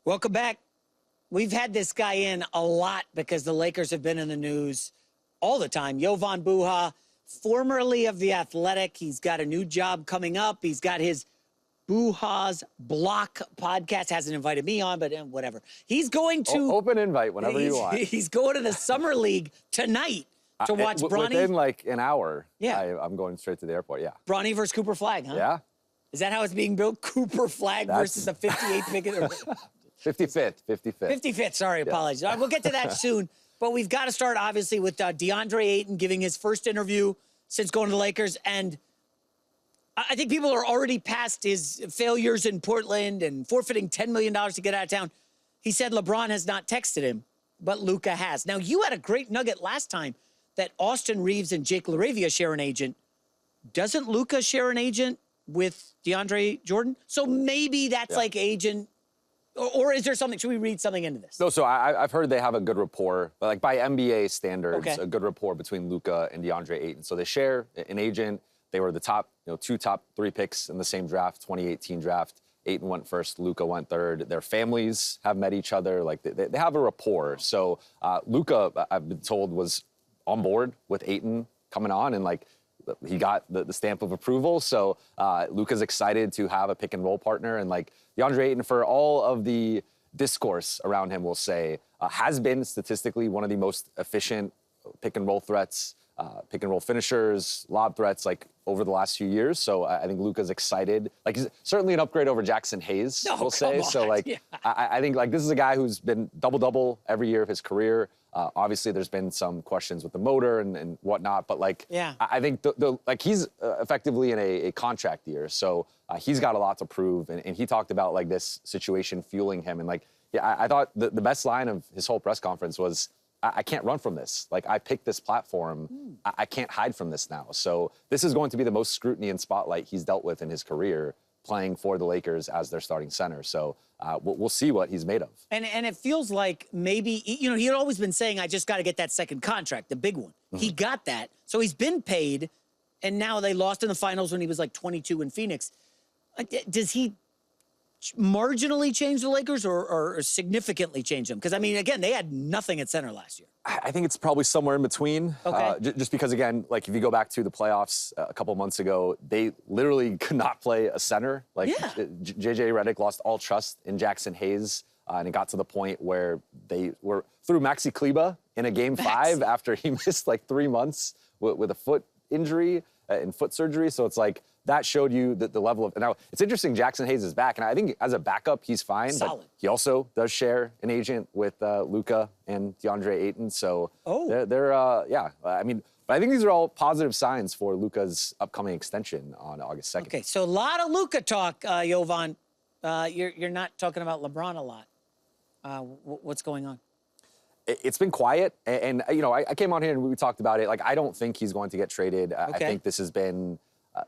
Welcome back. We've had this guy in a lot because the Lakers have been in the news all the time. Jovan Buha, formerly of The Athletic. He's got a new job coming up. He's got his Buha's Block podcast. Hasn't invited me on, but whatever. He's going to... Open invite whenever you want. He's going to the Summer League tonight to watch Bronny. Within like an hour, yeah. I'm going straight to the airport, yeah. Bronny versus Cooper Flagg, huh? Yeah. Is that how it's being built? Cooper Flagg versus the 58th pick? 55th. 55th, sorry, apologies. Yeah. We'll get to that soon. But we've got to start, obviously, with Deandre Ayton giving his first interview since going to the Lakers. And I think people are already past his failures in Portland and forfeiting $10 million to get out of town. He said LeBron has not texted him, but Luka has. Now, you had a great nugget last time that Austin Reeves and Jake LaRavia share an agent. Doesn't Luka share an agent with DeAndre Jordan? So maybe that's like agent... Or is there something, should we read something into this? No, so I've heard they have a good rapport, but like by NBA standards, a good rapport between Luka and DeAndre Ayton. So they share an agent. They were the top, two top three picks in the same draft, 2018 draft. Ayton went first, Luka went third. Their families have met each other. Like they have a rapport. So Luka, I've been told, was on board with Ayton coming on, and like he got the stamp of approval. So Luka's excited to have a pick and roll partner, and like DeAndre Ayton, for all of the discourse around him, we'll say, has been statistically one of the most efficient pick and roll threats, pick and roll finishers, lob threats, like over the last few years. So I think Luka's excited. Like he's certainly an upgrade over Jackson Hayes, we'll say. So like I think like this is a guy who's been double-double every year of his career. Obviously, there's been some questions with the motor and whatnot, but like, I think like he's effectively in a contract year, so he's got a lot to prove. And he talked about like this situation fueling him, and like, I thought the best line of his whole press conference was, I can't run from this. Like, I picked this platform. I can't hide from this now. So this is going to be the most scrutiny and spotlight he's dealt with in his career, playing for the Lakers as their starting center. So we'll see what he's made of. And it feels like maybe, he had always been saying, I just got to get that second contract, the big one. He got that. So he's been paid, and now they lost in the finals when he was like 22 in Phoenix. Does he marginally change the Lakers or significantly change them? Because, I mean, again, they had nothing at center last year. I think it's probably somewhere in between. Just because, again, like if you go back to the playoffs a couple months ago, they literally could not play a center. Like J.J. Redick lost all trust in Jackson Hayes, and it got to the point where they were through Maxi Kleber in a game 5 after he missed like 3 months with a foot injury and foot surgery. So it's like, that showed you the level of... Now, it's interesting, Jackson Hayes is back, and I think as a backup, he's fine. Solid. But he also does share an agent with Luka and DeAndre Ayton, so they're I mean, but I think these are all positive signs for Luka's upcoming extension on August 2nd. Okay, so a lot of Luka talk, Jovan. You're not talking about LeBron a lot. What's going on? It's been quiet, and I came on here and we talked about it. Like, I don't think he's going to get traded. I think this has been...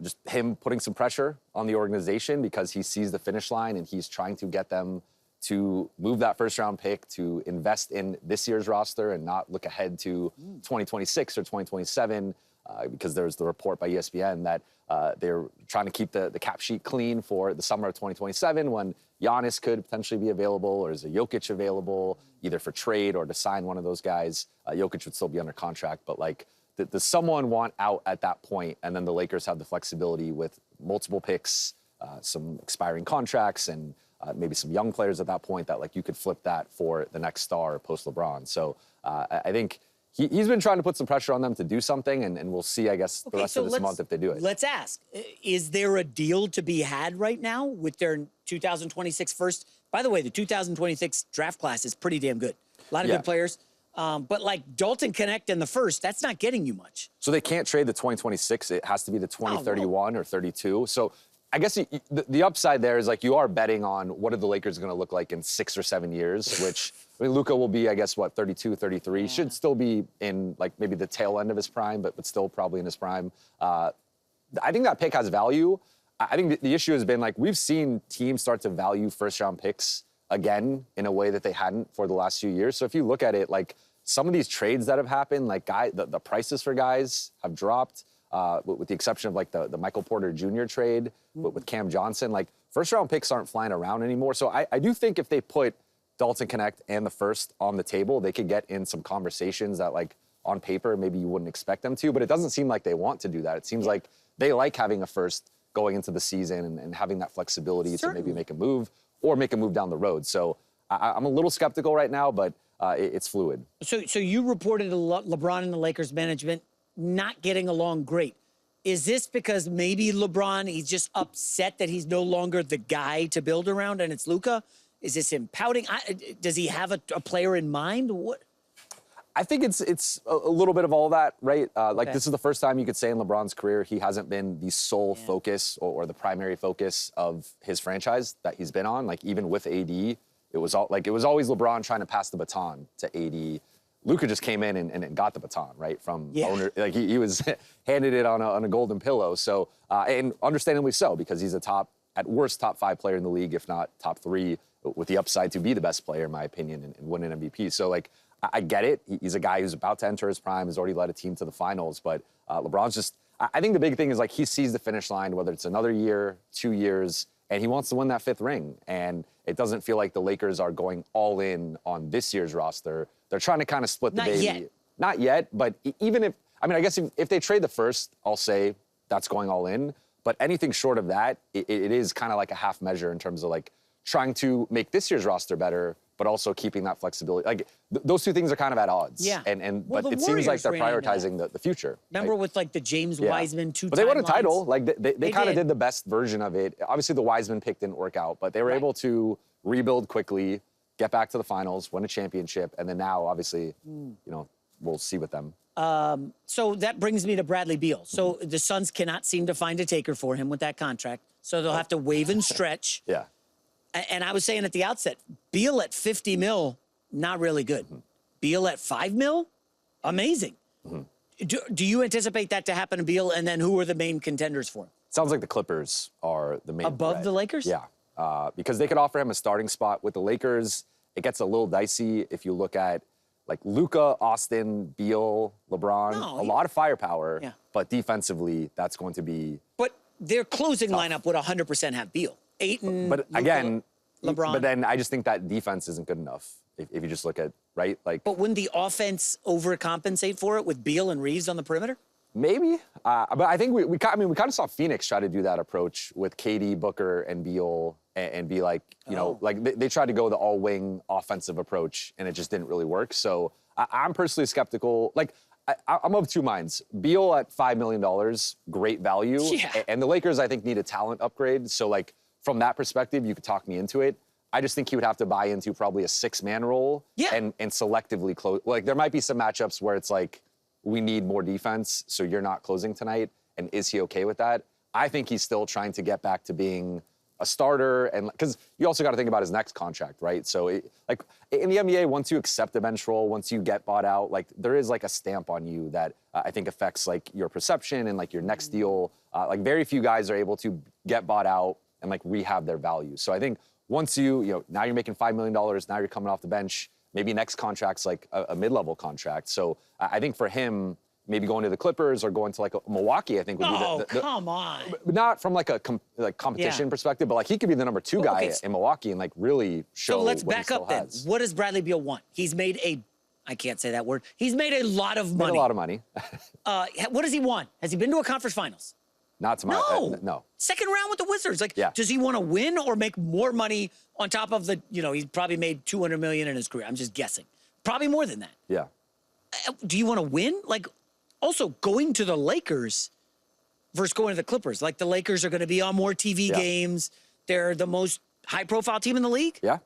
just him putting some pressure on the organization because he sees the finish line and he's trying to get them to move that first-round pick, to invest in this year's roster and not look ahead to 2026 or 2027 because there's the report by ESPN that they're trying to keep the cap sheet clean for the summer of 2027 when Giannis could potentially be available, or is a Jokic available, either for trade or to sign one of those guys. Jokic would still be under contract, but like, does someone want out at that point? And then the Lakers have the flexibility with multiple picks, some expiring contracts, and maybe some young players at that point that like you could flip that for the next star post LeBron. So I think he's been trying to put some pressure on them to do something, and we'll see, I guess, the rest of this month if they do it. Let's ask, is there a deal to be had right now with their 2026 first? By the way, the 2026 draft class is pretty damn good. A lot of good players. But like Dalton Connect in the first, that's not getting you much. So they can't trade the 2026. It has to be the 2031 or 32. So I guess the upside there is like you are betting on what are the Lakers going to look like in 6 or 7 years, which I mean, Luka will be, I guess, what, 32, 33. He should still be in like maybe the tail end of his prime, but still probably in his prime. I think that pick has value. I think the issue has been like we've seen teams start to value first-round picks again in a way that they hadn't for the last few years. So if you look at it, like some of these trades that have happened, like the prices for guys have dropped, with the exception of like the Michael Porter Jr. trade with Cam Johnson. Like first-round picks aren't flying around anymore. So I do think if they put Dalton Connect and the first on the table, they could get in some conversations that, like, on paper, maybe you wouldn't expect them to, but it doesn't seem like they want to do that. It seems like they like having a first going into the season and having that flexibility to maybe make a move or make a move down the road. So I'm a little skeptical right now, but it's fluid. So you reported LeBron and the Lakers management not getting along great. Is this because maybe LeBron, he's just upset that he's no longer the guy to build around and it's Luka? Is this him pouting? Does he have a player in mind? What? I think it's a little bit of all that, right? This is the first time you could say in LeBron's career he hasn't been the sole focus or the primary focus of his franchise that he's been on. Like, even with AD, it was always LeBron trying to pass the baton to AD. Luka just came in and got the baton, right, from owner. Like, he was handed it on a golden pillow. So, and understandably so, because he's at worst, top 5 player in the league, if not top 3, with the upside to be the best player, in my opinion, and win an MVP. So, like, I get it. He's a guy who's about to enter his prime, has already led a team to the finals. But LeBron's just, I think the big thing is, like, he sees the finish line, whether it's another year, 2 years, and he wants to win that 5th ring. And it doesn't feel like the Lakers are going all in on this year's roster. They're trying to kind of split the baby. Yet. Not yet, but even if, I mean, I guess if they trade the first, I'll say that's going all in. But anything short of that, it is kind of like a half measure in terms of, like, trying to make this year's roster better, but also keeping that flexibility. Like, those two things are kind of at odds. Yeah. But it seems like they're prioritizing the future. Remember with, like, the James Wiseman 2 timelines? But they won a title. Like, they kind of did the best version of it. Obviously, the Wiseman pick didn't work out, but they were able to rebuild quickly, get back to the finals, win a championship, and then now, obviously, we'll see with them. So that brings me to Bradley Beal. So the Suns cannot seem to find a taker for him with that contract, so they'll have to wave and stretch. Yeah. And I was saying at the outset, Beal at 50 mil, not really good. Beal at 5 mil, amazing. Do you anticipate that to happen to Beal? And then who are the main contenders for him? Sounds like the Clippers are the main Above threat. the Lakers? Yeah, because they could offer him a starting spot with the Lakers. It gets a little dicey if you look at, like, Luka, Austin, Beal, LeBron, a lot of firepower, but defensively, that's going to be But their closing lineup would 100% have Beal. Ayton, but Luka, again, LeBron. But then I just think that defense isn't good enough if you just look at, right? Like, But wouldn't the offense overcompensate for it with Beal and Reeves on the perimeter? maybe. But I think we kind of saw Phoenix try to do that approach with KD, Booker, and Beal, and be like, like they tried to go the all-wing offensive approach, and it just didn't really work. So I'm personally skeptical. Like, I'm of two minds. Beal at $5 million, great value. Yeah. And the Lakers, I think, need a talent upgrade. So, like, from that perspective, you could talk me into it. I just think he would have to buy into probably a 6-man role and selectively close. Like, there might be some matchups where it's like, we need more defense, so you're not closing tonight. And is he okay with that? I think he's still trying to get back to being a starter, and because you also got to think about his next contract, right? So, like, in the NBA, once you accept the bench role, once you get bought out, like, there is, like, a stamp on you that I think affects, like, your perception and, like, your next deal. Like, very few guys are able to get bought out and, like, rehab their value. So I think once now you're making $5 million, now you're coming off the bench, maybe next contract's like a mid-level contract. So I think for him, maybe going to the Clippers or going to, like, Milwaukee, I think would be the come on. Not from, like, a competition perspective, but, like, he could be the number 2 guy in Milwaukee and, like, really show. So let's what back he up then. has. What does Bradley Beal want? He's made I can't say that word. He's made a lot of money. Made a lot of money. What does he want? Has he been to a conference finals? Not to my no. Second round with the Wizards. Like, Yeah. does he want to win or make more money on top of the? He's probably made $200 million in his career. I'm just guessing. Probably more than that. Yeah. Do you want to win? Like, also going to the Lakers versus going to the Clippers. Like, the Lakers are going to be on more TV games. They're the most high-profile team in the league. Yeah.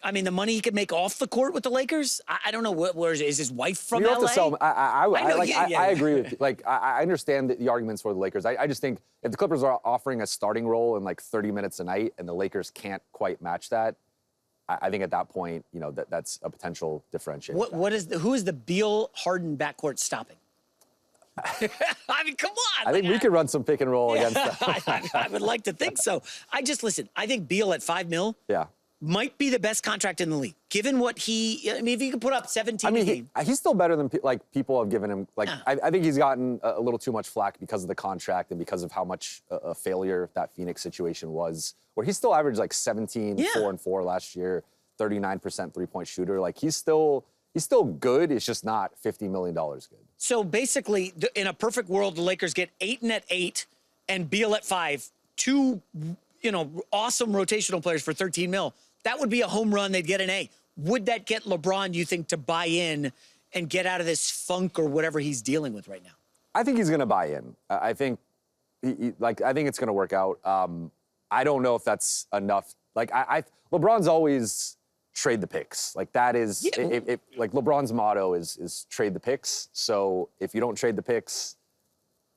I mean, the money he could make off the court with the Lakers. I don't know where is his wife from. You LA? have to sell. I agree with you. Like, I understand the arguments for the Lakers. I just think if the Clippers are offering a starting role in, like, 30 minutes a night and the Lakers can't quite match that, I think at that point, that's a potential differentiator. Who is the Beal Harden backcourt stopping? I mean, come on. I think we could run some pick and roll against them. I would like to think so. I think Beal at $5 million might be the best contract in the league, given what if he could put up 17 a game. He's still better than, like, people have given him. Like, I think he's gotten a little too much flack because of the contract and because of how much a failure that Phoenix situation was, where he still averaged, like, 17, 4 and 4 last year. 39% three-point shooter. Like he's still good. It's just not $50 million good. So basically, in a perfect world, the Lakers get Ayton at 8 and Beal at 5. Two, awesome rotational players for 13 mil. That would be a home run. They'd get an A. Would that get LeBron, you think, to buy in and get out of this funk or whatever he's dealing with right now? I think he's going to buy in. I think I think it's going to work out. I don't know if that's enough. Like LeBron's always trade the picks. Like that is like LeBron's motto is trade the picks. So if you don't trade the picks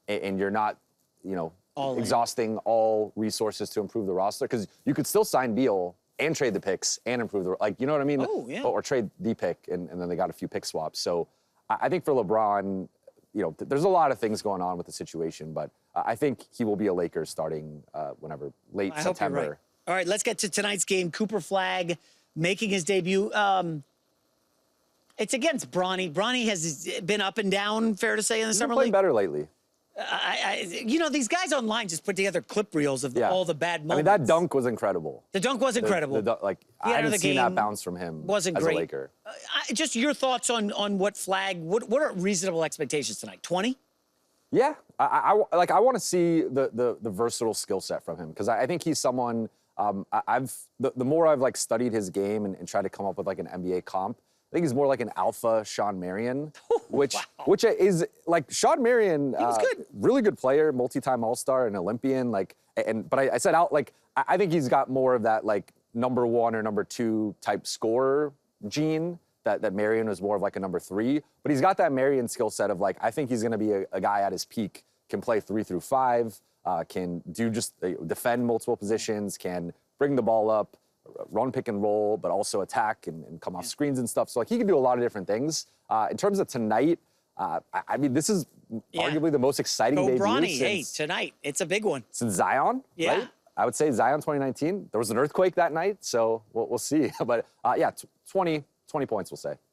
and you're not, exhausting all resources to improve the roster, because you could still sign Beal and trade the picks and improve you know what I mean? Oh, yeah. Or trade the pick and then they got a few pick swaps. So I think for LeBron, there's a lot of things going on with the situation, but I think he will be a Lakers starting whenever, late I September. hope you're right. All right, let's get to tonight's game. Cooper Flagg making his debut. It's against Bronny. Bronny has been up and down, fair to say, in the He's summer been playing league. better lately. These guys online just put together clip reels of all the bad moments. I mean, that dunk was incredible. The dunk was incredible. I haven't seen that bounce from him wasn't as great. a Laker. Just your thoughts on what Flagg, what are reasonable expectations tonight? 20? Yeah, I want to see the versatile skill set from him, because I think he's someone. The more I've studied his game and tried to come up with an NBA comp, I think he's more like an alpha Sean Marion, which is Sean Marion. He was good, really good player, multi-time All-Star, and Olympian. But I said I think he's got more of that number 1 or number 2 type scorer gene. That Marion was more of a number 3, but he's got that Marion skill set of I think he's going to be a guy at his peak, can play 3 through 5, can do defend multiple positions, can bring the ball up, run pick and roll, but also attack and come off screens and stuff. So he can do a lot of different things. In terms of tonight, I mean, this is arguably the most exciting debut Bronny, tonight. It's a big one. Since Zion, right? I would say Zion 2019. There was an earthquake that night, so we'll see. But 20 points, we'll say.